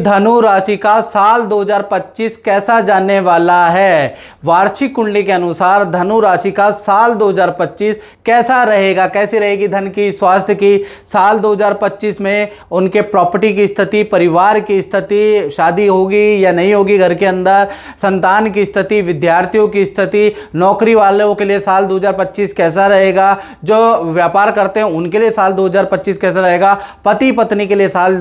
धनु राशि का साल 2025 कैसा जाने वाला है। वार्षिक कुंडली के अनुसार धनु राशि का साल 2025 कैसा रहेगा, कैसी रहेगी धन की, स्वास्थ्य की। साल 2025 में उनके प्रॉपर्टी की स्थिति, परिवार की स्थिति, शादी होगी या नहीं होगी घर के अंदर, संतान की स्थिति, विद्यार्थियों की स्थिति, नौकरी वालों के लिए साल 2025 कैसा रहेगा, जो व्यापार करते हैं उनके लिए साल 2025 कैसा रहेगा, पति पत्नी के लिए साल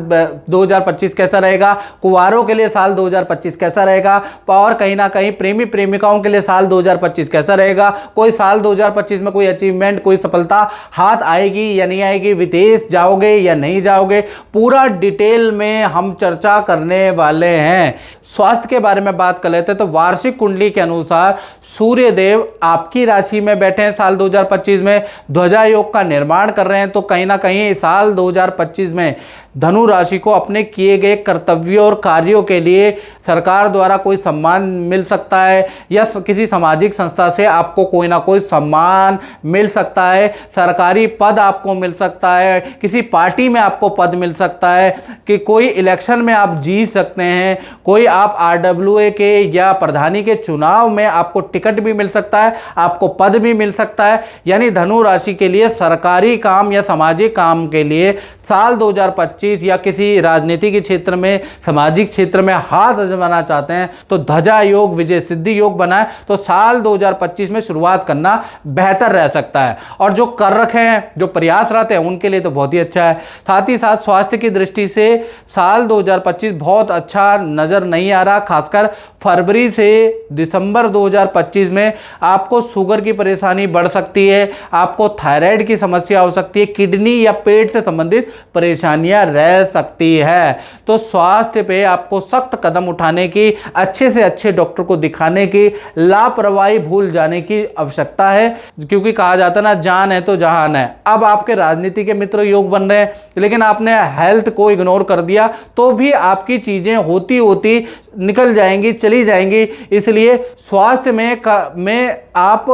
2025 कैसा रहेगा, कुंवारों के लिए साल 2025 कैसा रहेगा, और कहीं ना कहीं प्रेमी प्रेमिकाओं के लिए साल 2025 कैसा रहेगा। कोई साल 2025 में कोई अचीवमेंट, कोई सफलता हाथ आएगी या नहीं आएगी, विदेश जाओगे या नहीं जाओगे, पूरा डिटेल में हम चर्चा करने वाले हैं। स्वास्थ्य के बारे में बात कर लेते हैं तो वार्षिक कुंडली के अनुसार सूर्य देव आपकी राशि में बैठे हैं साल 2025 में, ध्वजा योग का निर्माण कर रहे हैं। तो कहीं ना कहीं साल 2025 में धनु राशि को अपने किए गए कर्तव्यों और कार्यों के लिए सरकार द्वारा कोई सम्मान मिल सकता है, या किसी सामाजिक संस्था से आपको कोई ना कोई सम्मान मिल सकता है, सरकारी पद आपको मिल सकता है, किसी पार्टी में आपको पद मिल सकता है, कि कोई इलेक्शन में आप जीत सकते हैं, कोई आप RWA के या प्रधानी के चुनाव में आपको टिकट भी मिल सकता है, आपको पद भी मिल सकता है। यानी धनु राशि के लिए सरकारी काम या सामाजिक काम के लिए साल 2025 या किसी राजनीति के क्षेत्र में, सामाजिक क्षेत्र में हाथ आजमाना चाहते हैं तो ध्वजा योग, विजय सिद्धि योग बनाए तो साल 2025 में शुरुआत करना बेहतर रह सकता है। और जो कर रखे हैं, जो प्रयासरत हैं, उनके लिए तो बहुत ही अच्छा है। साथ ही साथ स्वास्थ्य की दृष्टि से साल 2025 बहुत अच्छा नजर नहीं आ रहा। खासकर फरवरी से दिसंबर 2025 में आपको शुगर की परेशानी बढ़ सकती है, आपको थायराइड की समस्या हो सकती है, किडनी या पेट से संबंधित परेशानियां रह सकती है। तो स्वास्थ्य पे आपको सख्त कदम उठाने की, अच्छे से अच्छे डॉक्टर को दिखाने की, लापरवाही भूल जाने की आवश्यकता है, क्योंकि कहा जाता है ना, जान है तो जहान है। अब आपके राजनीति के मित्र योग बन रहे हैं, लेकिन आपने हेल्थ को इग्नोर कर दिया तो भी आपकी चीजें होती होती निकल जाएंगी, चली जाएंगी। इसलिए स्वास्थ्य में आप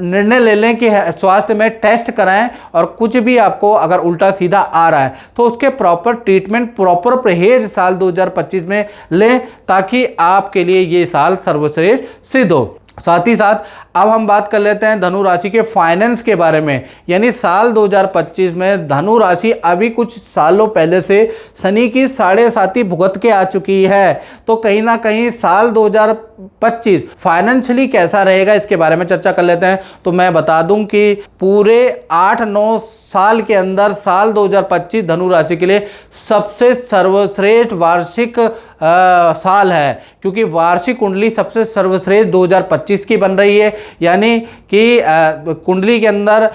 निर्णय ले लें कि स्वास्थ्य में टेस्ट कराएं, और कुछ भी आपको अगर उल्टा सीधा आ रहा है तो उसके प्रॉपर ट्रीटमेंट, प्रॉपर परहेज साल 2025 में लें, ताकि आपके लिए ये साल सर्वश्रेष्ठ सिद्ध हो। साथ ही साथ अब हम बात कर लेते हैं धनु राशि के फाइनेंस के बारे में। यानी साल 2025 में धनु राशि अभी कुछ सालों पहले से शनि की 7.5 भुगत के आ चुकी है। तो कहीं ना कहीं साल 2025 फाइनेंशियली कैसा रहेगा, इसके बारे में चर्चा कर लेते हैं। तो मैं बता दूं कि पूरे 8-9 साल के अंदर साल 2025 धनु राशि के लिए सबसे सर्वश्रेष्ठ वार्षिक साल है, क्योंकि वार्षिक कुंडली सबसे सर्वश्रेष्ठ 2025 की बन रही है। यानी कि कुंडली के अंदर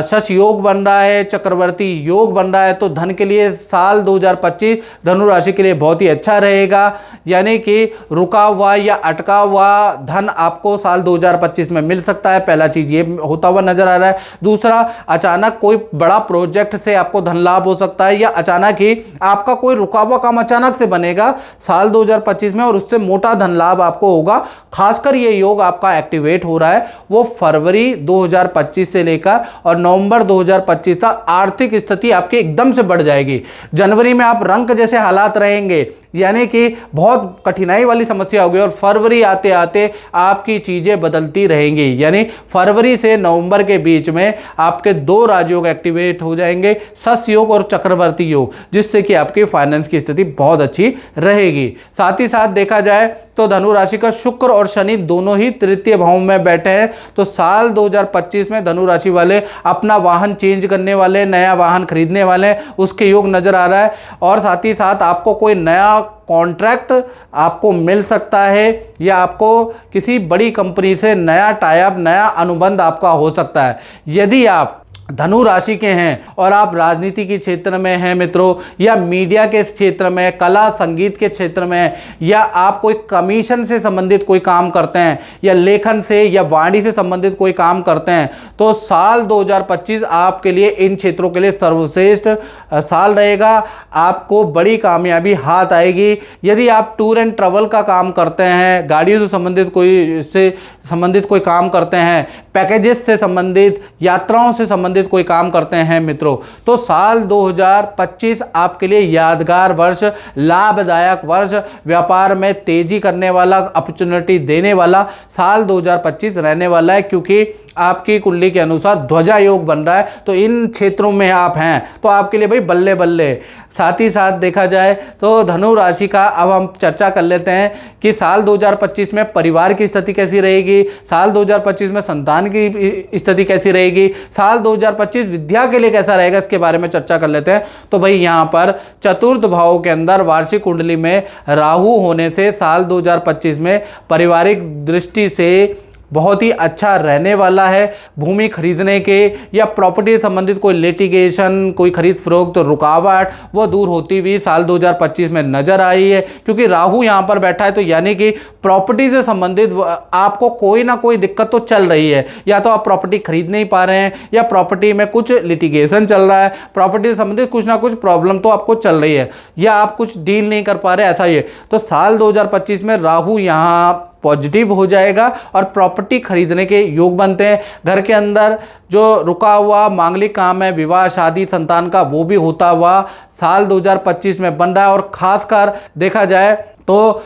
शश योग बन रहा है, चक्रवर्ती योग बन रहा है। तो धन के लिए साल 2025 धनु राशि के लिए बहुत ही अच्छा रहेगा। यानी कि रुका हुआ या अटका हुआ धन आपको साल 2025 में मिल सकता है। पहला चीज ये होता हुआ नजर आ रहा है। दूसरा, अचानक कोई बड़ा प्रोजेक्ट से आपको धन लाभ हो सकता है, या अचानक ही आपका कोई रुका हुआ काम अचानक से बनेगा साल 2025 में, और उससे मोटा धन लाभ आपको होगा। खासकर ये योग आपका एक्टिवेट हो रहा है वो फरवरी 2025 से लेकर और नवंबर 2025 तक आर्थिक स्थिति आपकी एकदम से बढ़ जाएगी। जनवरी में आप रंक जैसे हालात रहेंगे, यानी कि बहुत कठिनाई वाली समस्या होगी, और फरवरी आते आते आपकी चीजें बदलती रहेंगी। यानी फरवरी से नवंबर के बीच में आपके 2 राजयोग एक्टिवेट हो जाएंगे, शश योग और चक्रवर्ती योग, जिससे कि आपकी फाइनेंस की स्थिति बहुत अच्छी रहेगी। साथ ही साथ देखा जाए तो धनु राशि का शुक्र और शनि दोनों ही तृतीय भाव में बैठे हैं। तो साल 2025 में धनु राशि वाले अपना वाहन चेंज करने वाले, नया वाहन खरीदने वाले, उसके योग नजर आ रहा है। और साथ ही साथ आपको कोई नया कॉन्ट्रैक्ट आपको मिल सकता है, या आपको किसी बड़ी कंपनी से नया टाई-अप, नया अनुबंध आपका हो सकता है। यदि आप धनु राशि के हैं और आप राजनीति के क्षेत्र में हैं मित्रों, या मीडिया के क्षेत्र में, कला संगीत के क्षेत्र में, या आप कोई कमीशन से संबंधित कोई काम करते हैं, या लेखन से या वाणी से संबंधित कोई काम करते हैं, तो साल 2025 आपके लिए इन क्षेत्रों के लिए सर्वश्रेष्ठ साल रहेगा। आपको बड़ी कामयाबी हाथ आएगी। यदि आप टूर एंड ट्रैवल का काम करते हैं, गाड़ियों से संबंधित कोई काम करते हैं, पैकेजेस से संबंधित, यात्राओं से संबंधित संबंधित कोई काम करते हैं मित्रों, तो साल 2025 आपके लिए यादगार वर्ष, लाभदायक वर्ष, व्यापार में तेजी करने वाला, अपॉर्चुनिटी देने वाला साल 2025 रहने वाला है, क्योंकि आपकी कुंडली के अनुसार ध्वजा योग बन रहा है। तो इन क्षेत्रों में आप हैं तो आपके लिए भाई बल्ले बल्ले। साथ ही साथ देखा जाए तो धनु राशि का अब हम चर्चा कर लेते हैं कि साल 2025 में परिवार की स्थिति कैसी रहेगी, साल 2025 में संतान की स्थिति कैसी रहेगी, साल 2025 विद्या के लिए कैसा रहेगा, इसके बारे में चर्चा कर लेते हैं। तो भाई यहाँ पर चतुर्थ भाव के अंदर वार्षिक कुंडली में राहु होने से साल 2025 में पारिवारिक दृष्टि से बहुत ही अच्छा रहने वाला है। भूमि खरीदने के या प्रॉपर्टी से संबंधित कोई लिटिगेशन, कोई खरीद फरोख्त तो रुकावट वो दूर होती हुई साल 2025 में नजर आई है, क्योंकि राहु यहाँ पर बैठा है। तो यानी कि प्रॉपर्टी से संबंधित आपको कोई ना कोई दिक्कत तो चल रही है, या तो आप प्रॉपर्टी खरीद नहीं पा रहे हैं, या प्रॉपर्टी में कुछ लिटिगेशन चल रहा है, प्रॉपर्टी से संबंधित कुछ ना कुछ प्रॉब्लम तो आपको चल रही है, या आप कुछ डील नहीं कर पा रहे, ऐसा ही है। तो साल 2025 में राहु यहाँ पॉजिटिव हो जाएगा और प्रॉपर्टी खरीदने के योग बनते हैं। घर के अंदर जो रुका हुआ मांगलिक काम है, विवाह शादी संतान का, वो भी होता हुआ साल 2025 में बन रहा है। और खासकर देखा जाए तो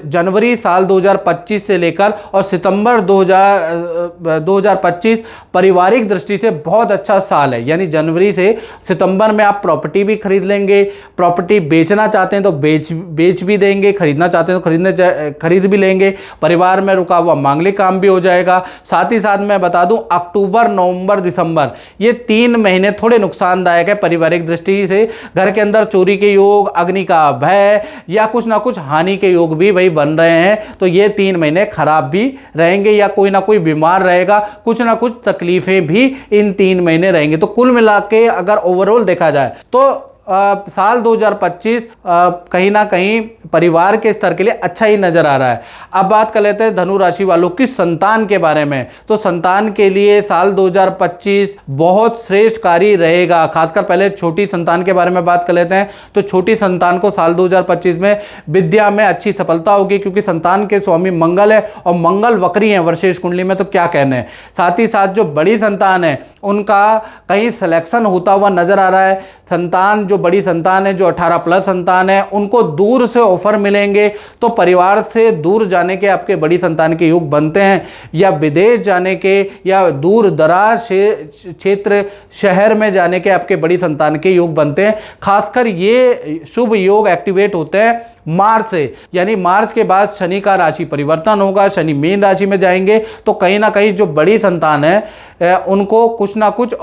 जनवरी साल 2025 से लेकर और सितंबर 2025 पारिवारिक दृष्टि से बहुत अच्छा साल है। यानी जनवरी से सितंबर में आप प्रॉपर्टी भी खरीद लेंगे, प्रॉपर्टी बेचना चाहते हैं तो बेच भी देंगे, खरीदना चाहते हैं तो खरीद भी लेंगे, परिवार में रुका हुआ मांगलिक काम भी हो जाएगा। साथ ही साथ मैं बता दूं अक्टूबर नवंबर दिसंबर ये 3 महीने थोड़े नुकसानदायक है पारिवारिक दृष्टि से। घर के अंदर चोरी के योग, अग्नि का भय या कुछ ना कुछ हानि के योग भी भाई बन रहे हैं। तो ये 3 महीने खराब भी रहेंगे, या कोई ना कोई बीमार रहेगा, कुछ ना कुछ तकलीफें भी इन 3 महीने रहेंगे। तो कुल मिला के अगर ओवरऑल देखा जाए तो साल 2025 कहीं ना कहीं परिवार के स्तर के लिए अच्छा ही नजर आ रहा है। अब बात कर लेते हैं धनु राशि वालों की संतान के बारे में। तो संतान के लिए साल 2025 बहुत श्रेष्ठकारी रहेगा। खासकर पहले छोटी संतान के बारे में बात कर लेते हैं। तो छोटी संतान को साल 2025 में विद्या में अच्छी सफलता होगी, क्योंकि संतान के स्वामी मंगल है और मंगल वक्री है वर्षेश कुंडली में, तो क्या कहने हैं। साथ ही साथ जो बड़ी संतान है उनका कहीं सिलेक्शन होता हुआ नजर आ रहा है। संतान जो बड़ी संतान है, जो 18 प्लस संतान है, उनको दूर से ऑफर मिलेंगे। तो परिवार से दूर जाने के आपके बड़ी संतान के योग बनते हैं, या विदेश जाने के, या दूर दराज क्षेत्र शहर में जाने के आपके बड़ी संतान के योग बनते हैं। खासकर ये शुभ योग एक्टिवेट होते हैं मार्च से, यानी मार्च के बाद शनि का राशि परिवर्तन होगा, शनि मीन राशि में जाएंगे। तो कहीं ना कहीं जो बड़ी संतान है उनको कुछ ना कुछ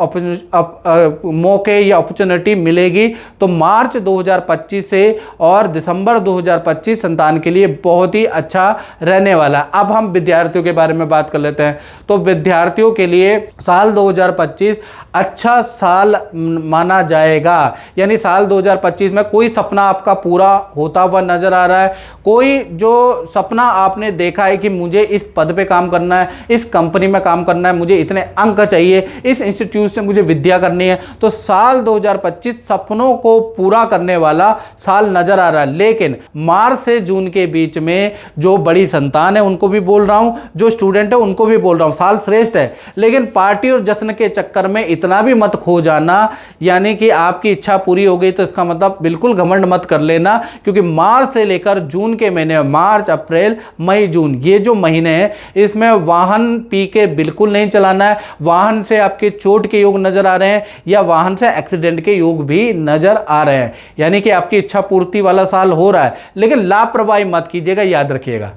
मौके या अपॉर्चुनिटी मिलेगी। तो मार्च 2025 से और दिसंबर 2025 संतान के लिए बहुत ही अच्छा रहने वाला है। अब हम विद्यार्थियों के बारे में बात कर लेते हैं। तो विद्यार्थियों के लिए साल 2025 अच्छा साल माना जाएगा। यानी साल 2025 में कोई सपना आपका पूरा होता हुआ नजर आ रहा है। कोई जो सपना आपने देखा है कि मुझे इस पद पे काम करना है, इस कंपनी में काम करना है, मुझे इतने अंक चाहिए, इस इंस्टीट्यूट से मुझे विद्या करनी है, तो साल 2025 सपनों को पूरा करने वाला साल नजर आ रहा है। लेकिन मार्च से जून के बीच में जो बड़ी संतान है उनको भी बोल रहा हूं, जो स्टूडेंट है उनको भी बोल रहा हूं, साल श्रेष्ठ है। लेकिन पार्टी और जश्न के चक्कर में इतना भी मत खो जाना, यानी कि आपकी इच्छा पूरी हो गई तो इसका मतलब बिल्कुल घमंड मत कर लेना, क्योंकि मार्च से लेकर जून के महीने, मार्च अप्रैल मई जून, ये जो महीने हैं इसमें वाहन पी के बिल्कुल नहीं चलाना है। वाहन से आपके चोट के योग नजर आ रहे हैं, या वाहन से एक्सीडेंट के योग भी नजर आ रहे हैं। यानी कि आपकी इच्छा पूर्ति वाला साल हो रहा है, लेकिन लापरवाही मत कीजिएगा, याद रखिएगा।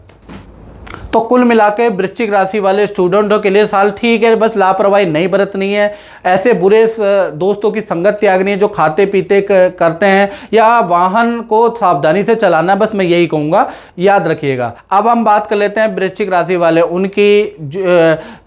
तो कुल मिलाकर वृश्चिक राशि वाले स्टूडेंटों के लिए साल ठीक है, बस लापरवाही नहीं बरतनी है। ऐसे बुरे दोस्तों की संगत त्यागनी है जो खाते पीते करते हैं, या वाहन को सावधानी से चलाना है, बस मैं यही कहूँगा, याद रखिएगा। अब हम बात कर लेते हैं वृश्चिक राशि वाले उनकी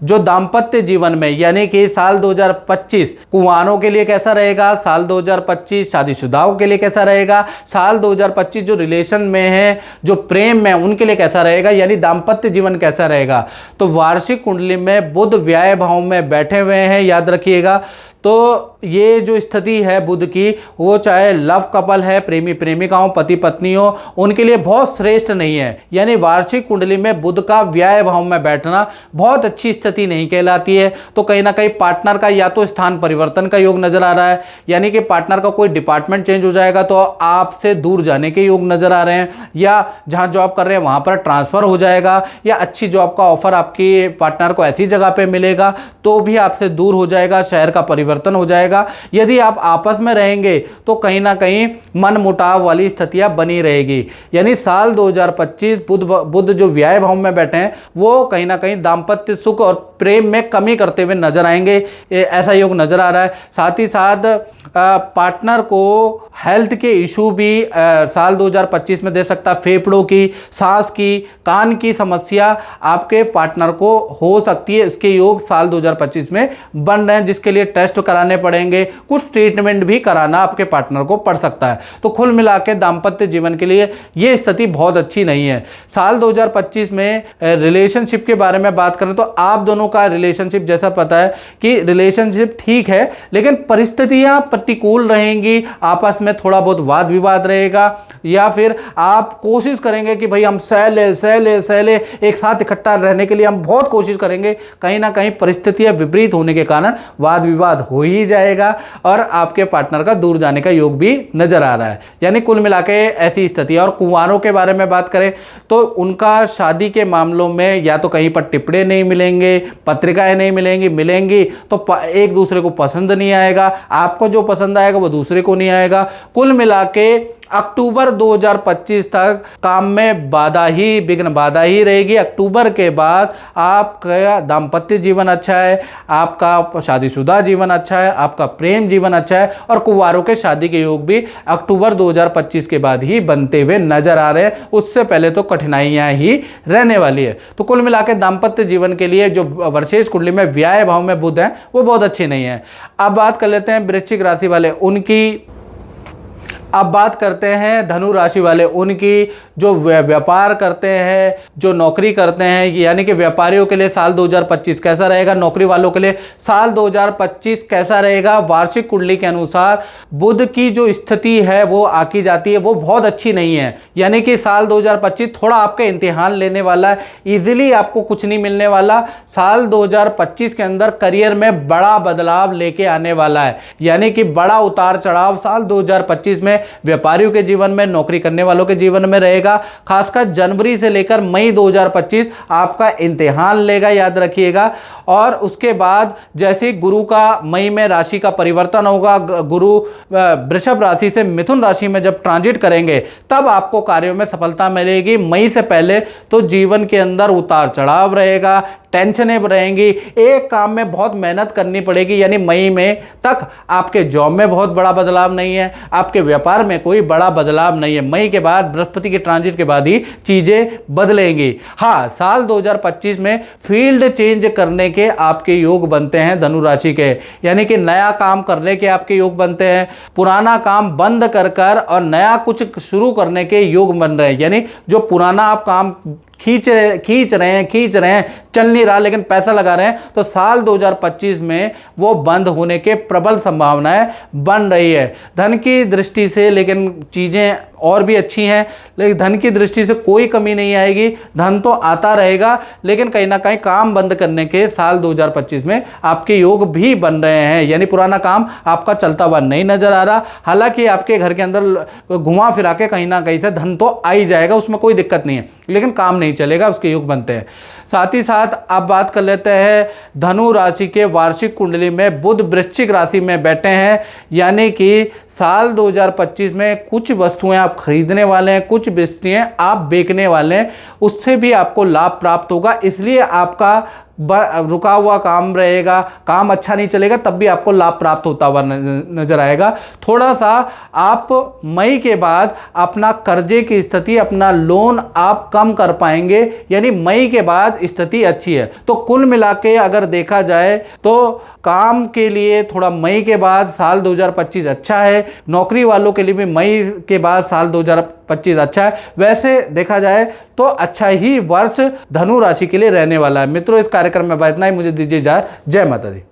जो दाम्पत्य जीवन में, यानी कि साल 2025 कुंवारों के लिए कैसा रहेगा, साल 2025 शादीशुदाओं के लिए कैसा रहेगा, साल 2025 जो रिलेशन में है, जो प्रेम में, उनके लिए कैसा रहेगा। यानी दाम्पत्य जीवन कैसा रहेगा। तो वार्षिक कुंडली में बुध व्यय भाव में बैठे हुए हैं, याद रखिएगा। तो ये जो स्थिति है बुध की, वो चाहे लव कपल है, प्रेमी प्रेमिकाओं, पति पत्नियों, उनके लिए बहुत श्रेष्ठ नहीं है। यानी वार्षिक कुंडली में बुध का व्यय भाव में बैठना बहुत अच्छी स्थिति नहीं कहलाती है। तो कहीं ना कहीं पार्टनर का या तो स्थान परिवर्तन का योग नजर आ रहा है, यानी कि पार्टनर का कोई डिपार्टमेंट चेंज हो जाएगा तो आपसे दूर जाने के योग नजर आ रहे हैं, या जहां जॉब कर रहे हैं वहां पर ट्रांसफर हो जाएगा, या अच्छी जॉब का ऑफर आपकी पार्टनर को ऐसी जगह पे मिलेगा तो भी आपसे दूर हो जाएगा, शहर का परिवर्तन हो जाएगा। यदि आप आपस में रहेंगे तो कहीं ना कहीं मन मुटाव वाली स्थितियां बनी रहेगी। यानी साल 2025 बुध जो व्यय भाव में बैठे हैं वो कहीं ना कहीं दाम्पत्य सुख और प्रेम में कमी करते हुए नजर आएंगे, ऐसा योग नजर आ रहा है। साथ ही साथ पार्टनर को हेल्थ के इशू भी साल 2025 में दे सकता है। फेफड़ों की, सांस की, कान की समस्या आपके पार्टनर को हो सकती है, इसके योग साल 2025 में बन रहे हैं, जिसके लिए टेस्ट कराने पड़ेंगे, कुछ ट्रीटमेंट भी कराना आपके पार्टनर को पड़ सकता है। तो कुल मिला के दाम्पत्य जीवन के लिए ये स्थिति बहुत अच्छी नहीं है। साल 2025 में रिलेशनशिप के बारे में बात करें तो आप दोनों का रिलेशनशिप, जैसा पता है कि रिलेशनशिप ठीक है, लेकिन परिस्थितियां प्रतिकूल रहेंगी, आपस में थोड़ा बहुत वाद विवाद रहेगा, या फिर आप कोशिश करेंगे कि भाई हम सहले एक साथ इकट्ठा रहने के लिए हम बहुत कोशिश करेंगे, कहीं ना कहीं परिस्थितियां विपरीत होने के कारण वाद विवाद हो ही जाएगा और आपके पार्टनर का दूर जाने का योग भी नजर आ रहा है। यानी कुल मिला के ऐसी स्थिति। और कुंवारों के बारे में बात करें तो उनका शादी के मामलों में या तो कहीं पर टिप्पणी नहीं मिलेंगे, पत्रिकाएं नहीं मिलेंगी तो एक दूसरे को पसंद नहीं आएगा, आपको जो पसंद आएगा वो दूसरे को नहीं आएगा। कुल मिला के अक्टूबर 2025 तक काम में विघ्न बाधा ही रहेगी। अक्टूबर के बाद आपका दाम्पत्य जीवन अच्छा है, आपका शादीशुदा जीवन अच्छा है, आपका प्रेम जीवन अच्छा है, और कुंवारों के शादी के योग भी अक्टूबर 2025 के बाद ही बनते हुए नजर आ रहे हैं। उससे पहले तो कठिनाइयां ही रहने वाली है। तो कुल मिला के दाम्पत्य जीवन के लिए जो वर्षेश कुंडली में व्यय भाव में बुध है वो बहुत अच्छी नहीं है। अब बात कर लेते हैं वृश्चिक राशि वाले उनकी। अब बात करते हैं धनु राशि वाले उनकी, जो व्यापार करते हैं, जो नौकरी करते हैं, यानी कि व्यापारियों के लिए साल 2025 कैसा रहेगा, नौकरी वालों के लिए साल 2025 कैसा रहेगा। वार्षिक कुंडली के अनुसार बुध की जो स्थिति है वो आकी जाती है, वो बहुत अच्छी नहीं है। यानी कि साल 2025 थोड़ा आपका इम्तिहान लेने वाला है, इजीली आपको कुछ नहीं मिलने वाला। साल 2025 के अंदर करियर में बड़ा बदलाव लेके आने वाला है, यानी कि बड़ा उतार चढ़ाव साल 2025 में व्यापारियों के जीवन में, नौकरी करने वालों के जीवन में रहेगा। खासकर जनवरी से लेकर मई 2025 आपका इम्तिहान लेगा, याद रखिएगा। और उसके बाद जैसे गुरु का मई में राशि का परिवर्तन होगा, गुरु वृषभ राशि से मिथुन राशि में जब ट्रांजिट करेंगे तब आपको कार्यों में सफलता मिलेगी। मई से पहले तो जीवन के अंदर उतार चढ़ाव रहेगा, टेंशनें रहेंगी, एक काम में बहुत मेहनत करनी पड़ेगी। यानी मई में तक आपके जॉब में बहुत बड़ा बदलाव नहीं है, आपके व्यापार में कोई बड़ा बदलाव नहीं है। मई के बाद बृहस्पति के ट्रांजिट के बाद ही चीजें बदलेंगी। हाँ, साल 2025 में फील्ड चेंज करने के आपके योग बनते हैं धनु राशि के, यानी कि नया काम करने के आपके योग बनते हैं, पुराना काम बंद कर और नया कुछ शुरू करने के योग बन रहे हैं। यानी जो पुराना आप काम खींच रहे हैं, चल नहीं रहा, लेकिन पैसा लगा रहे हैं, तो साल 2025 में वो बंद होने के प्रबल संभावनाएं बन रही है। धन की दृष्टि से लेकिन चीजें और भी अच्छी हैं, लेकिन धन की दृष्टि से कोई कमी नहीं आएगी, धन तो आता रहेगा, लेकिन कहीं ना कहीं काम बंद करने के साल 2025 में आपके योग भी बन रहे हैं। यानी पुराना काम आपका चलता हुआ नहीं नजर आ रहा। हालांकि आपके घर के अंदर घुमा फिरा के कहीं ना कहीं से धन तो आ ही जाएगा, उसमें कोई दिक्कत नहीं है, लेकिन काम नहीं चलेगा, उसके योग बनते हैं। साथ ही साथ अब बात कर लेते हैं धनु राशि के वार्षिक कुंडली में बुध वृश्चिक राशि में बैठे हैं, यानी कि साल 2025 में कुछ वस्तुएं आप खरीदने वाले हैं, कुछ वस्तुएं आप बेचने वाले हैं, उससे भी आपको लाभ प्राप्त होगा। इसलिए आपका रुका हुआ काम रहेगा, काम अच्छा नहीं चलेगा, तब भी आपको लाभ प्राप्त होता हुआ नजर आएगा। थोड़ा सा आप मई के बाद अपना कर्जे की स्थिति, अपना लोन आप कम कर पाएंगे, यानी मई के बाद स्थिति अच्छी है। तो कुल मिला के अगर देखा जाए तो काम के लिए थोड़ा मई के बाद साल 2025 अच्छा है, नौकरी वालों के लिए भी मई के बाद साल 2025 अच्छा है। वैसे देखा जाए तो अच्छा ही वर्ष धनु राशि के लिए रहने वाला है। मित्रों, इस कार्यक्रम में इतना ही, मुझे दीजिए इजाजत। जय माता दी।